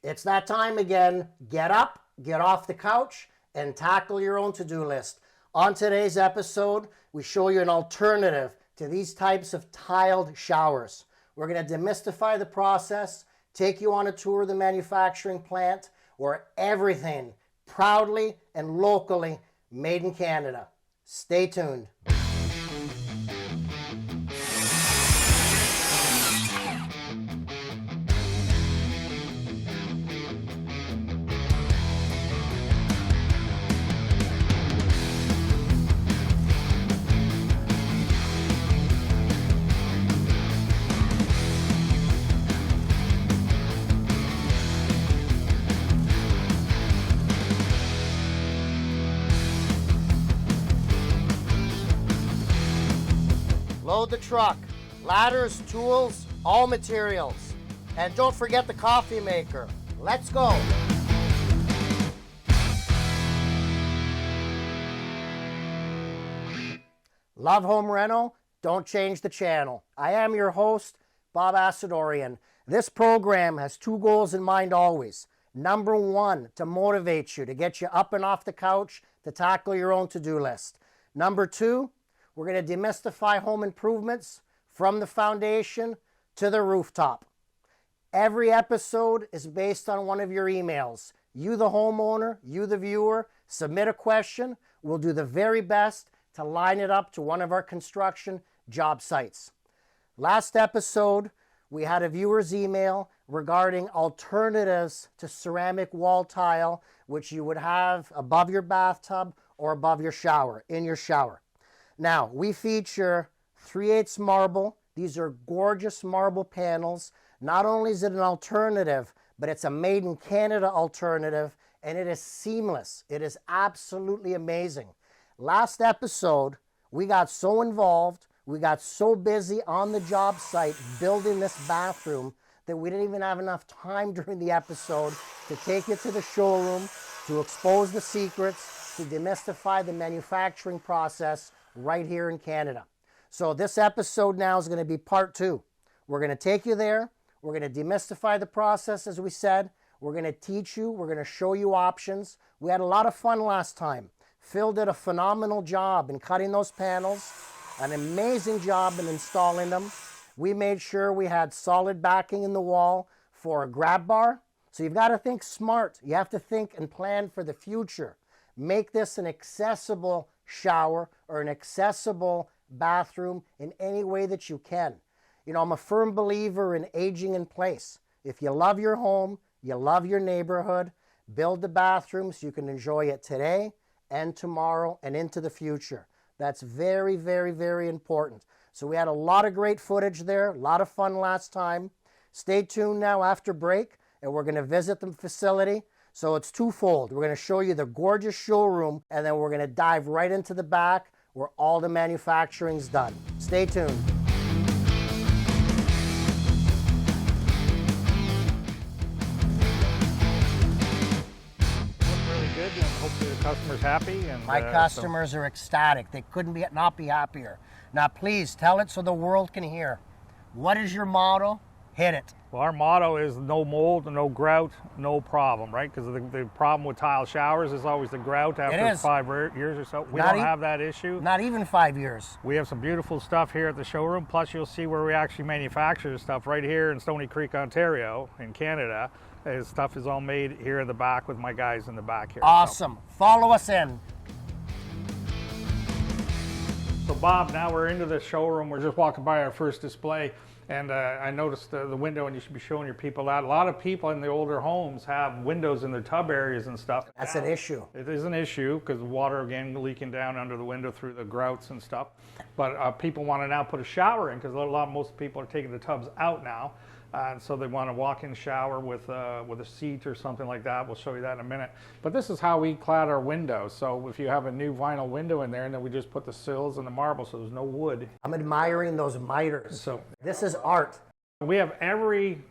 It's that time again. Get up, get off the couch, and tackle your own to-do list. On today's episode, we show you an alternative to these types of tiled showers. We're going to demystify the process, take you on a tour of the manufacturing plant, where everything proudly and locally made in Canada. Stay tuned. Load the truck, ladders, tools, all materials. And don't forget the coffee maker. Let's go. Love home reno? Don't change the channel. I am your host, Bob Assadourian. This program has two goals in mind always. Number one, to motivate you, to get you up and off the couch, to tackle your own to-do list. Number two, we're going to demystify home improvements from the foundation to the rooftop. Every episode is based on one of your emails. You, the homeowner, you, the viewer, submit a question. We'll do the very best to line it up to one of our construction job sites. Last episode, we had a viewer's email regarding alternatives to ceramic wall tile, which you would have above your bathtub or above your shower, in your shower. Now, we feature 3/8 marble. These are gorgeous marble panels. Not only is it an alternative, but it's a made in Canada alternative, and it is seamless. It is absolutely amazing. Last episode, we got so involved, we got so busy on the job site building this bathroom that we didn't even have enough time during the episode to take you to the showroom, to expose the secrets, to demystify the manufacturing process right here in Canada. So this episode now is going to be part two. We're going to take you there. We're going to demystify the process, as we said. We're going to teach you. We're going to show you options. We had a lot of fun last time. Phil did a phenomenal job in cutting those panels, an amazing job in installing them. We made sure we had solid backing in the wall for a grab bar. So you've got to think smart. You have to think and plan for the future. Make this an accessible shower or an accessible bathroom in any way that you can. You know, I'm a firm believer in aging in place. If you love your home, you love your neighborhood, build the bathroom so you can enjoy it today and tomorrow and into the future. That's very, very, very important. So we had a lot of great footage there, a lot of fun last time. Stay tuned now after break, and we're going to visit the facility. So it's twofold. We're going to show you the gorgeous showroom, and then we're going to dive right into the back where all the manufacturing's done. Stay tuned. Really good, and hopefully the customer's happy. And My customers are ecstatic. They couldn't not be happier. Now please tell it so the world can hear. What is your motto? Hit it. Well, our motto is no mold, no grout, no problem, right? Because the problem with tile showers is always the grout after 5 years or so. We don't have that issue. Not even 5 years. We have some beautiful stuff here at the showroom. Plus, you'll see where we actually manufacture the stuff right here in Stony Creek, Ontario, in Canada. This stuff is all made here in the back with my guys in the back here. Awesome. So. Follow us in. So Bob, now we're into the showroom. We're just walking by our first display, and I noticed the window, and you should be showing your people that. A lot of people in the older homes have windows in their tub areas and stuff. That's an issue. It is an issue because water, again, leaking down under the window through the grouts and stuff. But people want to now put a shower in because most people are taking the tubs out now. And so they want a walk-in shower with a seat or something like that. We'll show you that in a minute. But this is how we clad our windows. So if you have a new vinyl window in there, and then we just put the sills and the marble, so there's no wood. I'm admiring those miters. So this is art. We have every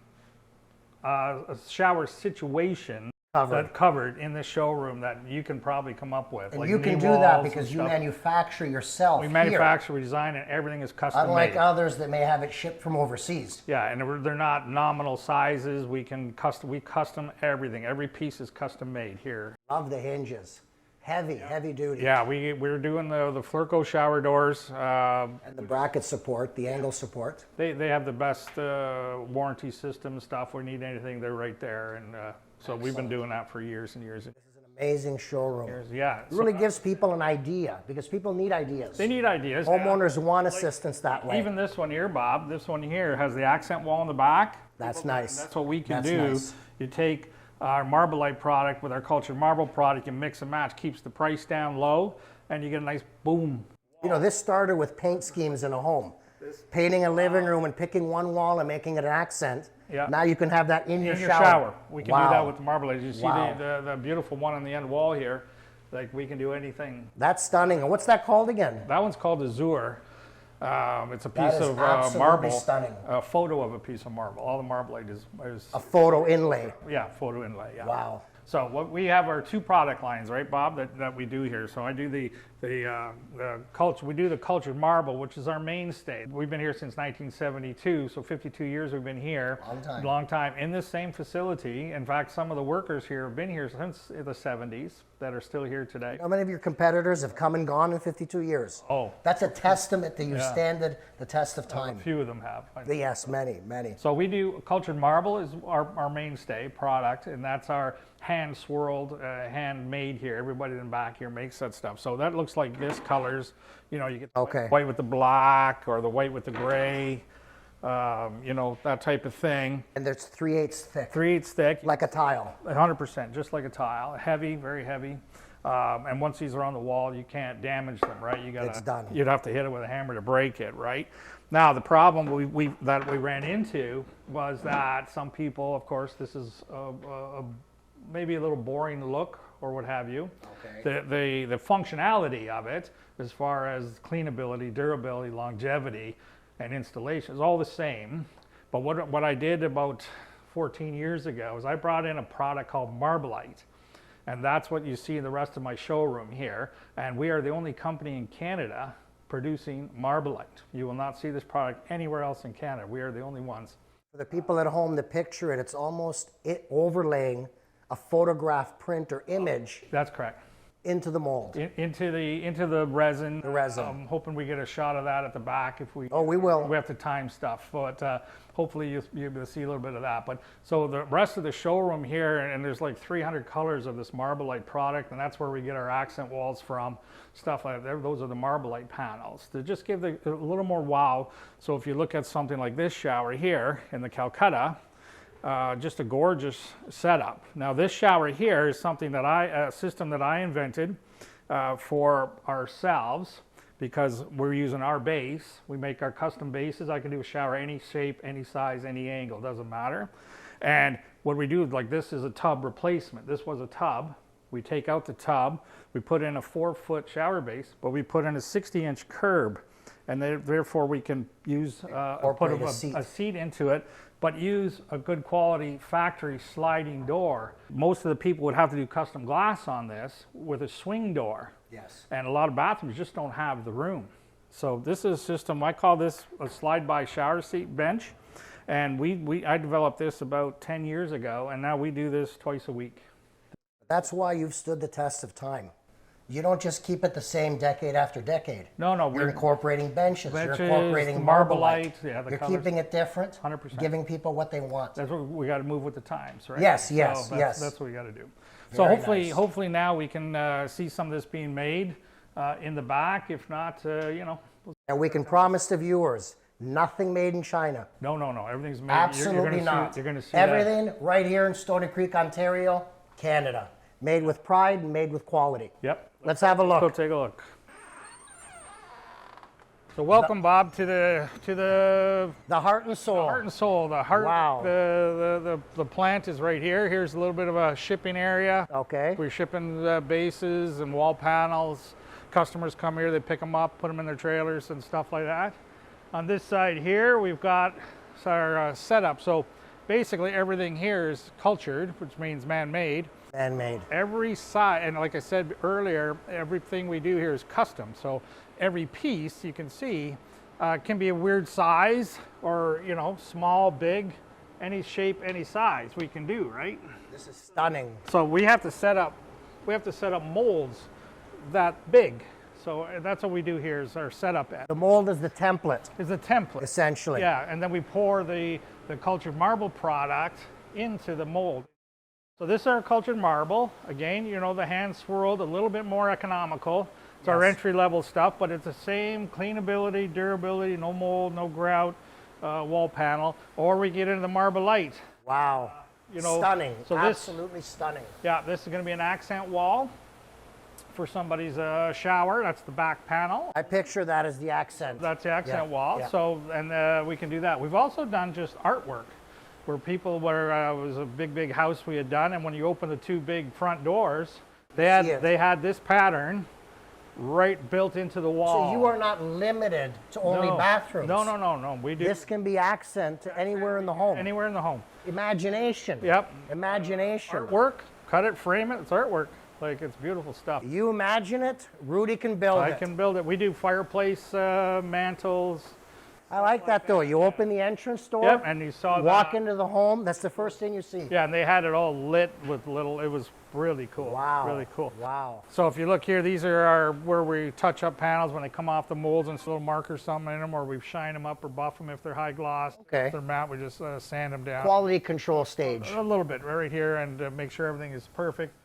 shower situation covered in the showroom that you can probably come up with. And like you can knee do that walls because and you stuff. manufacture yourself We here. manufacture, we design, and everything is custom Unlike made. others that may have it shipped from overseas. Yeah, and they're not nominal sizes. We custom everything. Every piece is custom made here. Love the hinges. Heavy duty. Yeah, we're doing the Flurco shower doors. And the bracket support, the angle support. They have the best warranty system stuff. We need anything, they're right there. And so we've been doing that for years and years. This is an amazing showroom. Yeah. It really gives people an idea because people need ideas. They need ideas. Homeowners want assistance that way. Even this one here, Bob, this one here has the accent wall in the back. That's nice. That's what we can That's do. nice. You take our Marblite product with our cultured marble product, you mix and match, keeps the price down low, and you get a nice boom. You know, this started with paint schemes in a home. Painting a living room and picking one wall and making it an accent. Yeah. Now you can have that in your In your shower. shower. We can Wow. do that with the Marblite. You see Wow. the beautiful one on the end wall here. Like, we can do anything. That's stunning. And what's that called again? That one's called Azure. It's a That piece is of absolutely marble. stunning. A photo of a piece of marble. All the Marblite is A photo inlay. yeah, photo inlay. Yeah. Wow. So what we have are two product lines, right, Bob? That we do here. So I do the culture. We do the cultured marble, which is our mainstay. We've been here since 1972, so 52 years we've been here. Long time. In this same facility. In fact, some of the workers here have been here since the 70s that are still here today. How many of your competitors have come and gone in 52 years? Oh, That's a testament that you Yeah. stand the test of a time. few of them have. Yes, many. So we do cultured marble is our mainstay product, and that's our hand swirled, handmade here. Everybody in the back here makes that stuff. So that looks like this colors. You know, you get the Okay. white with the black or the white with the gray. You know, that type of thing. And there's 3/8 thick, 3/8 thick, like a tile. 100%, just like a tile. Heavy, very heavy. And once these are on the wall, you can't damage them, right? It's done. You'd have to hit it with a hammer to break it, right? Now, the problem we ran into was that some people, of course, this is maybe a little boring look or what have you. Okay. The functionality of it, as far as cleanability, durability, longevity, and installation is all the same. But what I did about 14 years ago is I brought in a product called Marblite. And that's what you see in the rest of my showroom here. And we are the only company in Canada producing Marblite. You will not see this product anywhere else in Canada. We are the only ones. For the people at home to picture it, it's almost overlaying a photograph print or image That's correct. into the mold. Into the resin. The resin. I'm hoping we get a shot of that at the back if we. Oh, we will. We have to time stuff, but hopefully you'll be able to see a little bit of that. But so the rest of the showroom here, and there's like 300 colors of this Marblite product, and that's where we get our accent walls from, stuff like that. Those are the Marblite panels to just give a little more wow. So if you look at something like this shower here in the Calcutta. Just a gorgeous setup. Now this shower here is something a system that I invented for ourselves because we're using our base. We make our custom bases. I can do a shower any shape, any size, any angle, doesn't matter. And what we do, like this is a tub replacement. This was a tub. We take out the tub, we put in a 4-foot shower base, but we put in a 60-inch curb. And therefore we can use put a seat into it, but use a good quality factory sliding door. Most of the people would have to do custom glass on this with a swing door. Yes. And a lot of bathrooms just don't have the room. So this is a system, I call this a slide-by shower seat bench. And I developed this about 10 years ago, and now we do this twice a week. That's why you've stood the test of time. You don't just keep it the same decade after decade. No, You're incorporating benches. You're benches, incorporating Marblite, Marblite. yeah, the You're colors. keeping it different. 100%. Giving people what they want. That's what we got to move with the times, right? Yes, So yes. That's what we got to do. So Very hopefully, nice. hopefully now we can see some of this being made in the back. If not, you know. And we can promise the viewers, nothing made in China. No. Everything's made. Absolutely not. You're going to see everything right here in Stony Creek, Ontario, Canada. Made with pride and made with quality. Yep. Let's have a look. Go take a look. So welcome, Bob, to the The heart and soul. heart and soul. The heart. Wow. The plant is right here. Here's a little bit of a shipping area. Okay. We're shipping bases and wall panels. Customers come here, they pick them up, put them in their trailers and stuff like that. On this side here, we've got our setup. So basically everything here is cultured, which means man-made. Man-made. Every side, and like I said earlier, everything we do here is custom. So every piece you can see can be a weird size, or small, big, any shape, any size we can do, right? This is stunning. So we have to set up molds that big. So that's what we do here is our setup. The mold is the template. Is a template. Essentially. Yeah, and then we pour the cultured marble product into the mold. So this is our cultured marble. Again, the hand swirled, a little bit more economical. It's our entry-level stuff, but it's the same cleanability, durability, no mold, no grout, wall panel. Or we get into the Marble-lite. Wow. Stunning. So absolutely stunning. Yeah, this is going to be an accent wall for somebody's shower. That's the back panel. I picture that as the accent. That's the accent wall. Yeah. So, and we can do that. We've also done just artwork where it was a big house we had done, and when you open the two big front doors, they had this pattern right built into the wall. So you are not limited to only bathrooms. No. We do. This can be accent to anywhere in the home. Anywhere in the home. Imagination. Yep. Imagination. Artwork, cut it, frame it, it's artwork. Like, it's beautiful stuff. You imagine it, Rudy can build it. I can build it. We do fireplace mantles. I like that though. You open the entrance door, yep, and you saw walk into the home, that's the first thing you see. Yeah, and they had it all lit with it was really cool. Wow. Really cool. Wow. So if you look here, these are where we touch up panels when they come off the molds, and little markers something in them, or we shine them up or buff them if they're high gloss. Okay. If they're matte, we just sand them down. Quality control stage. A little bit right here, and make sure everything is perfect.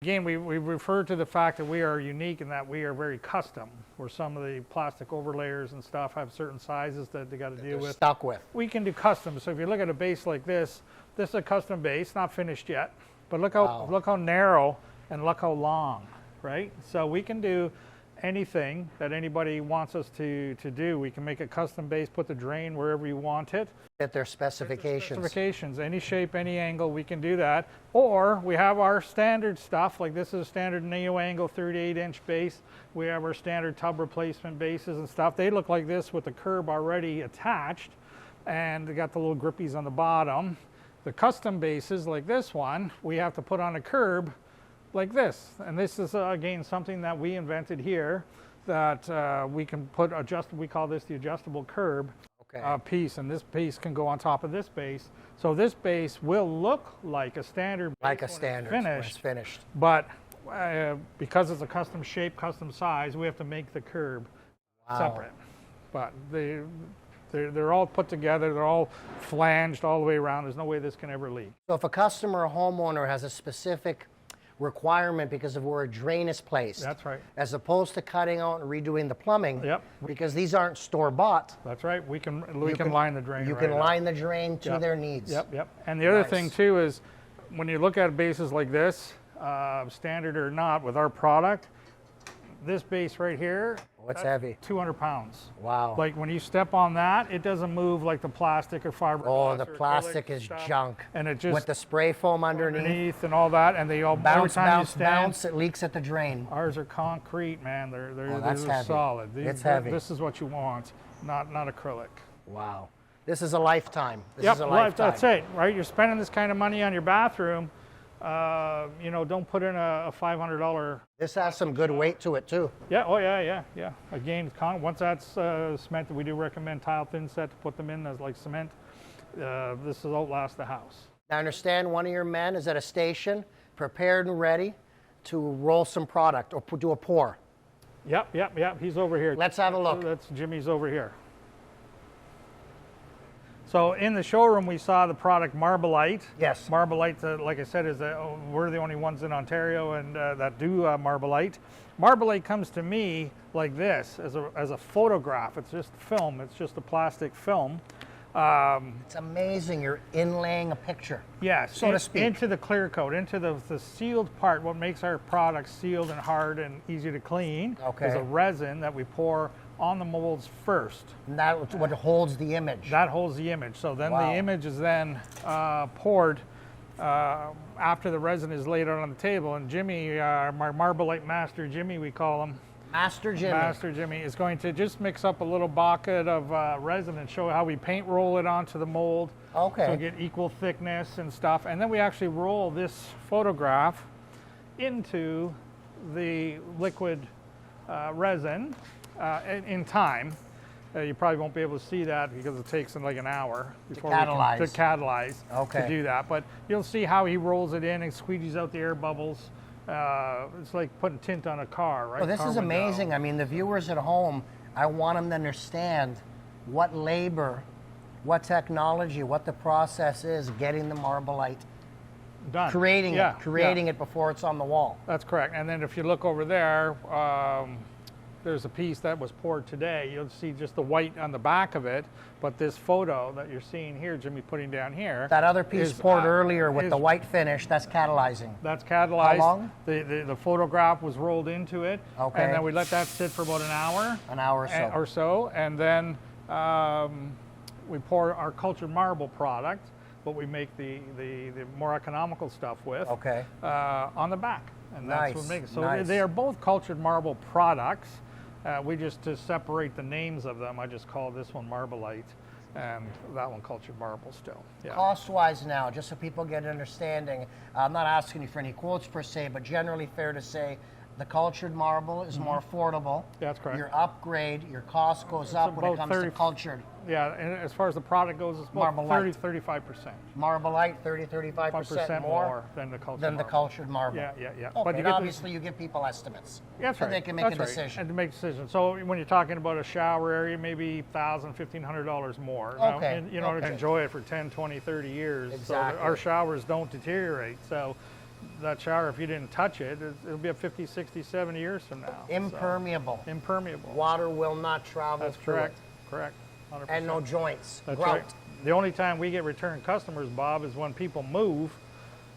Again, we refer to the fact that we are unique in that we are very custom, where some of the plastic overlayers and stuff have certain sizes that they got to deal with. Stuck with. We can do custom. So if you look at a base like this is a custom base, not finished yet, but look how narrow and look how long, right? So we can do anything that anybody wants us to do. We can make a custom base, put the drain wherever you want it. At their specifications. Any shape, any angle, we can do that. Or we have our standard stuff, like this is a standard neo-angle 38-inch base. We have our standard tub replacement bases and stuff. They look like this with the curb already attached, and they got the little grippies on the bottom. The custom bases, like this one, we have to put on a curb like this. And this is, again, something that we invented here that we can put we call this the adjustable curb. Piece, and this piece can go on top of this base. So this base will look like a standard base when it's finished. But because it's a custom shape, custom size, we have to make the curb separate. But they're all put together, they're all flanged all the way around. There's no way this can ever leak. So if a customer or homeowner has a specific requirement because of where a drain is placed. That's right. As opposed to cutting out and redoing the plumbing. Yep. Because these aren't store-bought. That's right. We can line the drain. You can line the drain to their needs. Yep. And the other thing too is when you look at bases like this, standard or not, with our product, this base right here, what's heavy? 200 pounds. Wow. Like when you step on that, it doesn't move like the plastic or fiberglass. Oh, the plastic is junk. And it just with the spray foam underneath and all that, and they all bounce. It leaks at the drain. Ours are concrete, man. They're heavy. solid. It's heavy. This is what you want, not acrylic. Wow. This is a lifetime. This is a lifetime. That's it, right? You're spending this kind of money on your bathroom. Don't put in a $500. This has some good weight to it too. Yeah. Oh yeah. Again, once that's cemented, we do recommend tile thin set to put them in as like cement. This will outlast the house. Now, I understand one of your men is at a station, prepared and ready to roll some product or do a pour. Yep. He's over here. Let's have a look. That's Jimmy's over here. So in the showroom, we saw the product Marble-lite. Yes. Marble-lite, like I said, we're the only ones in Ontario and that do Marble-lite. Marble-lite comes to me like this, as a photograph. It's just film. It's just a plastic film. It's amazing. You're inlaying a picture. Yes, so to speak. Into the clear coat, into the sealed part. What makes our product sealed and hard and easy to clean is a resin that we pour on the molds first. And that's what holds the image. That holds the image. So then the image is then poured after the resin is laid out on the table. And Jimmy, our Marble-lite master, Jimmy, we call him. Master Jimmy. Master Jimmy is going to just mix up a little bucket of resin and show how we paint roll it onto the mold. Okay. So we get equal thickness and stuff. And then we actually roll this photograph into the liquid resin in time. You probably won't be able to see that because it takes like an hour before to catalyze Okay. to do that. But you'll see how he rolls it in and squeegees out the air bubbles. It's like putting tint on a car, right? Well, this is amazing. I mean, the viewers at home, I want them to understand what labor, what technology, what the process is getting the Marbolite, Done. creating it before it's on the wall. That's correct. And then if you look over there, there's a piece that was poured today. You'll see just the white on the back of it, but this photo that you're seeing here, Jimmy putting down here. That other piece poured earlier with the white finish, that's catalyzing. That's catalyzed. How long? The photograph was rolled into it. Okay. And then we let that sit for about an hour. An hour or so. And then we pour our cultured marble product, what we make the more economical stuff with, Okay. On the back. And that's what makes it. So nice. they are both cultured marble products. We just, to separate the names of them, I just call this one Marbolite and that one cultured marble still. Yeah. Cost-wise now, just so people get an understanding, I'm not asking you for any quotes per se, but generally fair to say the cultured marble is more affordable. That's correct. Your upgrade, your cost goes up when it comes to cultured. Yeah, and as far as the product goes, it's about 30-35%. Marbolite, 30-35% more than the cultured than the marble. cultured marble. Yeah. Okay, But and obviously you give people estimates. That's so right. they can make a decision. And to make a decision. So when you're talking about a shower area, maybe $1,000, $1,500 more. Okay. And, you know, to enjoy it for 10, 20, 30 years. Exactly. So our showers don't deteriorate. So that shower, if you didn't touch it, it'll be up 50, 60, 70 years from now. Impermeable. So, impermeable. Water will not travel That's through correct. it. Correct. 100%. And no joints. That's grout. right. The only time we get return customers, Bob, is when people move.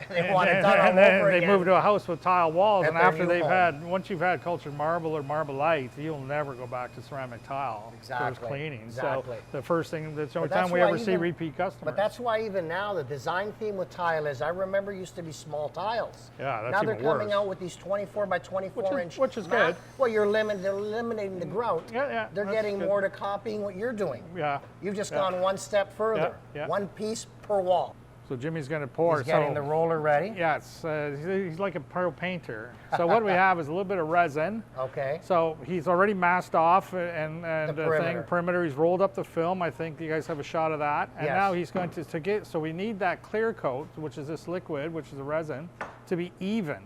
They want it done all and over then again. they move to a house with tile walls, At and their after new they've home. once you've had cultured marble or Marbolite, you'll never go back to ceramic tile Exactly. for cleaning. Exactly. So the first thing, that's the only But that's time we why ever see even- repeat customers. But that's why even now the design theme with tile is, I remember used to be small tiles. Yeah, that's now they're even coming worse. out with these 24 by 24 inch. which is good. Well, they're eliminating the grout. Yeah, They're that's getting good. more to copying what you're doing. Yeah. You've just gone one step further. Yeah. One piece per wall. So Jimmy's going to pour. He's getting the roller ready. Yeah, he's like a pro painter. So what we have is a little bit of resin. Okay. So he's already masked off and perimeter. perimeter. He's rolled up the film. I think you guys have a shot of that. And Yes. now he's going to get, so we need that clear coat, which is this liquid, which is the resin, to be even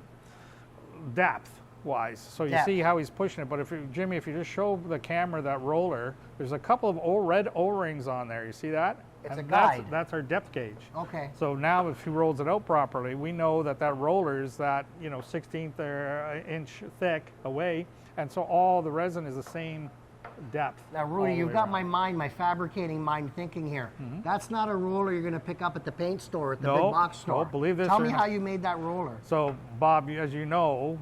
depth wise. So you Depth. see how he's pushing it. But Jimmy, if you just show the camera that roller, there's a couple of red O-rings on there. You see that? It's And a guide. That's our depth gauge. Okay. So now if he rolls it out properly, we know that roller is that, 16th inch thick away. And so all the resin is the same depth. Now, all Rudy, the you've way got around. my mind, my fabricating mind thinking here. That's not a roller you're going to pick up at the paint store, at the No, big box store. no, believe this Tell or me not. how you made that roller. So Bob, as you know,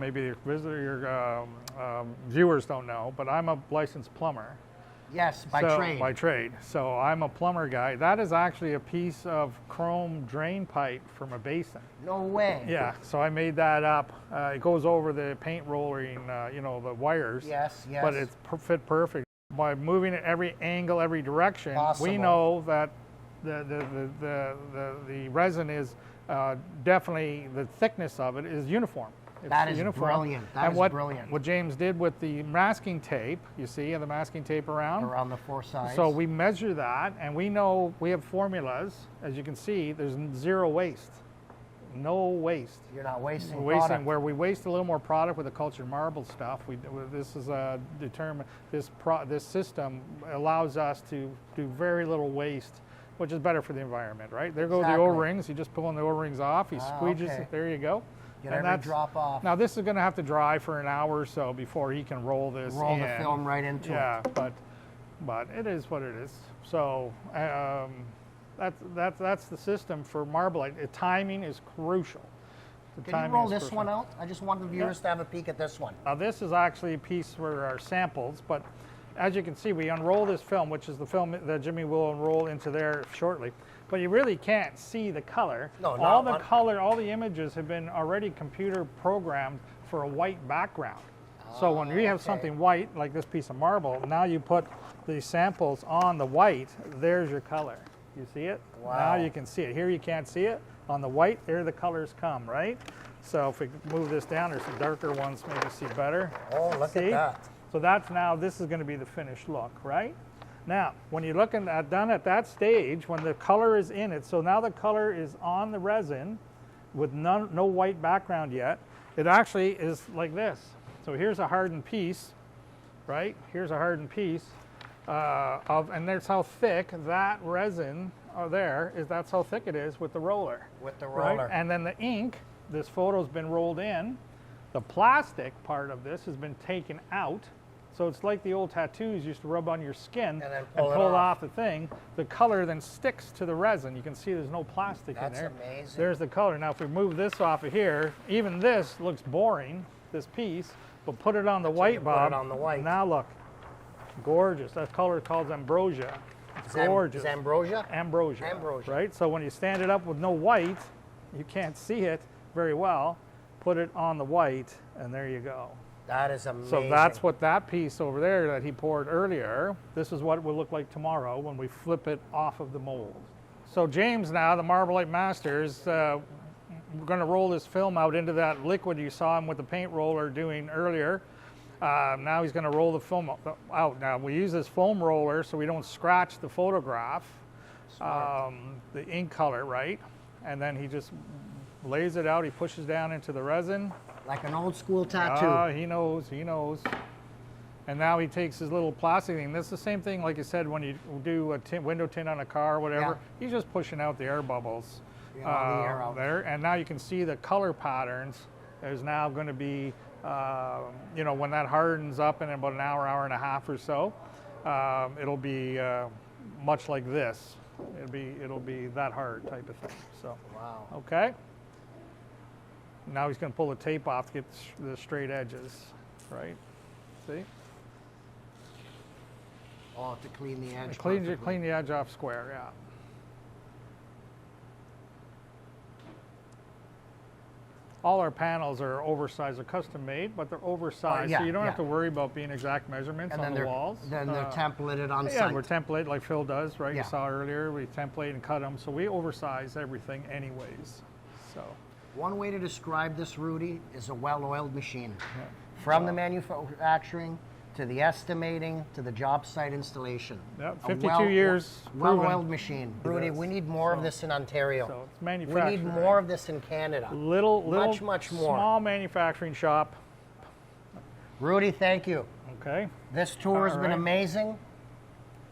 maybe your viewers don't know, but I'm a licensed plumber. Yes, by trade. By trade. So I'm a plumber guy. That is actually a piece of chrome drain pipe from a basin. No way. Yeah, so I made that up. It goes over the paint rollering, the wires. Yes, yes. But it's fit perfect. By moving it every angle, every direction, Possible. we know that the resin is definitely, the thickness of it is uniform. It's That is uniform. brilliant. That and is what, brilliant. What James did with the masking tape, you see, and the masking tape around. Around the four sides. So we measure that, and we know we have formulas. As you can see, there's zero waste. No waste. You're not wasting We're wasting product. where we waste a little more product with the cultured marble stuff. This is this system allows us to do very little waste, which is better for the environment, right? There go the Exactly. O-rings. You just pulling the O-rings off. He squeegees okay. it. There you go. Get And every that's- drop off. Now this is going to have to dry for an hour or so before he can roll this Roll in. the film right into Yeah, it. but it is what it is. So that's the system for Marbolite. Timing is crucial. The Can you timing roll is this crucial. one out? I just want the viewers to have a peek at this one. Now this is actually a piece for our samples, but as you can see, we unroll this film, which is the film that Jimmy will unroll into there shortly. But you really can't see the color. No, all not the color, all the images have been already computer programmed for a white background. So when we have something white, like this piece of marble, now you put these samples on the white, there's your color. You see it? Wow. Now you can see it. Here you can't see it. On the white, there the colors come, right? So if we move this down, there's some darker ones, maybe see better. Oh, look at that. So that's now, this is going to be the finished look, right? Now, when you're looking at done at that stage, when the color is in it, so now the color is on the resin with no white background yet, it actually is like this. So here's a hardened piece, right? Here's a hardened piece and there's how thick that resin there is. That's how thick it is with the roller. With the roller. Right? And then the ink, this photo's been rolled in. The plastic part of this has been taken out. So it's like the old tattoos you used to rub on your skin and then pull it off the thing. The color then sticks to the resin. You can see there's no plastic in there. That's amazing. There's the color. Now if we move this off of here, even this looks boring, this piece, but put it on the white, Bob. Put it on the white. Now look, gorgeous. That color is called ambrosia. It's gorgeous. Ambrosia? Ambrosia. Ambrosia. Right? So when you stand it up with no white, you can't see it very well. Put it on the white, and there you go. That is amazing. So that's what that piece over there that he poured earlier, this is what it will look like tomorrow when we flip it off of the mold. So James now, the Marblite Masters, we're going to roll this film out into that liquid you saw him with the paint roller doing earlier. Now he's going to roll the film out. Now we use this foam roller so we don't scratch the photograph, the ink color, right? And then he just lays it out, he pushes down into the resin. Like an old school tattoo. He knows. And now he takes his little plastic thing. That's the same thing, like you said, when you do a window tint on a car or whatever. Yeah. He's just pushing out the air bubbles the air out there. And now you can see the color patterns is now going to be, when that hardens up in about an hour, hour and a half or so, it'll be much like this. It'll be that hard type of thing. So, wow. Okay. Now he's going to pull the tape off to get the straight edges, right? See? Oh, to clean the edge. Clean the edge off square, yeah. All our panels are oversized. They're custom made, but they're oversized, so you don't have to worry about being exact measurements on the walls. Then they're templated on site. Yeah, we're templated like Phil does, right? Yeah. You saw earlier, we template and cut them, so we oversize everything anyways. So. One way to describe this, Rudy, is a well-oiled machine. Yeah. From the manufacturing to the estimating to the job site installation. Yep, 52 years. Well-oiled machine. Rudy, we need more of this in Ontario. So it's manufacturing. We need more of this in Canada. Much more. Small manufacturing shop. Rudy, thank you. Okay. This tour has been amazing.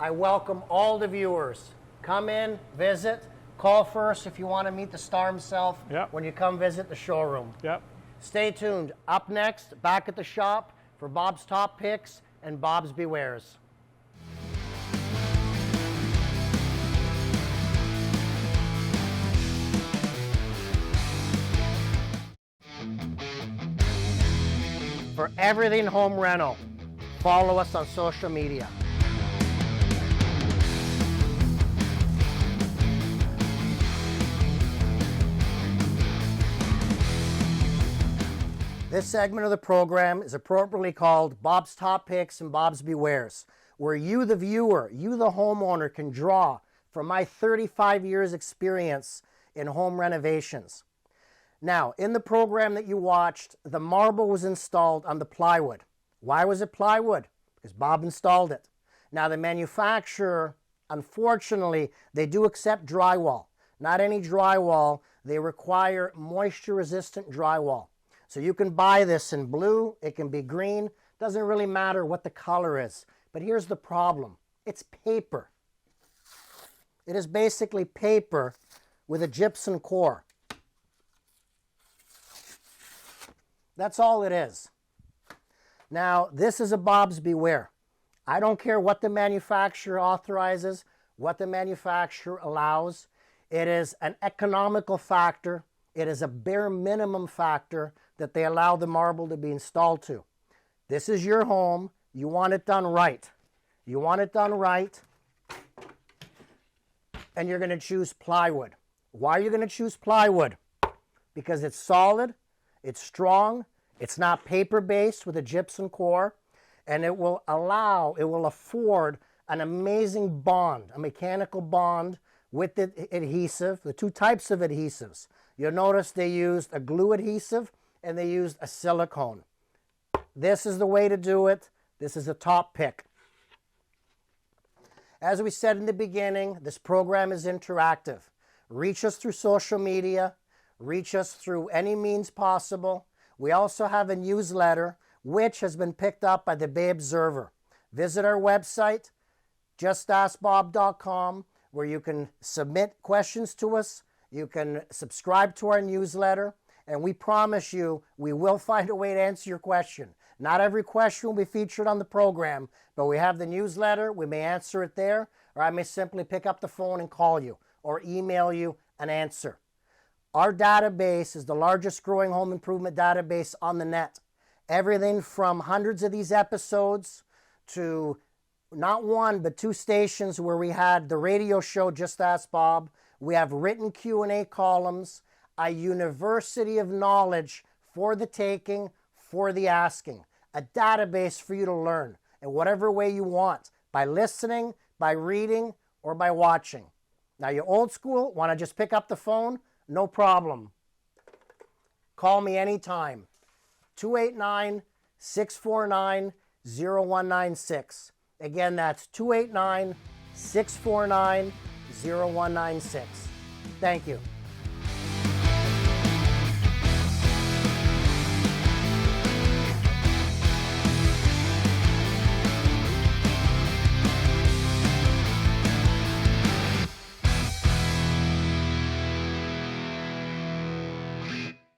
I welcome all the viewers. Come in, visit. Call first if you want to meet the star himself when you come visit the showroom. Yep. Stay tuned. Up next, back at the shop for Bob's Top Picks and Bob's Bewares. For everything home rental, follow us on social media. This segment of the program is appropriately called Bob's Top Picks and Bob's Bewares, where you, the viewer, you, the homeowner, can draw from my 35 years experience in home renovations. Now, in the program that you watched, the marble was installed on the plywood. Why was it plywood? Because Bob installed it. Now, the manufacturer, unfortunately, they do accept drywall. Not any drywall. They require moisture-resistant drywall. So you can buy this in blue, it can be green, doesn't really matter what the color is. But here's the problem, it's paper. It is basically paper with a gypsum core. That's all it is. Now, this is a Bob's Beware. I don't care what the manufacturer authorizes, what the manufacturer allows. It is an economical factor. It is a bare minimum factor that they allow the marble to be installed to. This is your home. You want it done right. You want it done right, and you're going to choose plywood. Why are you going to choose plywood? Because it's solid, it's strong, It's not paper-based with a gypsum core, and it will afford an amazing bond, a mechanical bond with the adhesive, the two types of adhesives. You'll notice they used a glue adhesive and they used a silicone. This is the way to do it. This is a top pick. As we said in the beginning, this program is interactive. Reach us through social media. Reach us through any means possible. We also have a newsletter, which has been picked up by the Bay Observer. Visit our website, justaskbob.com, where you can submit questions to us. You can subscribe to our newsletter, and we promise you we will find a way to answer your question. Not every question will be featured on the program, but we have the newsletter. We may answer it there, or I may simply pick up the phone and call you or email you an answer. Our database is the largest growing home improvement database on the net. Everything from hundreds of these episodes to not one, but two stations where we had the radio show, Just Ask Bob. We have written Q&A columns, a university of knowledge for the taking, for the asking, a database for you to learn in whatever way you want, by listening, by reading, or by watching. Now, you old school, want to just pick up the phone? No problem. Call me anytime. 289-649-0196. Again, that's 289-649-0196. Thank you.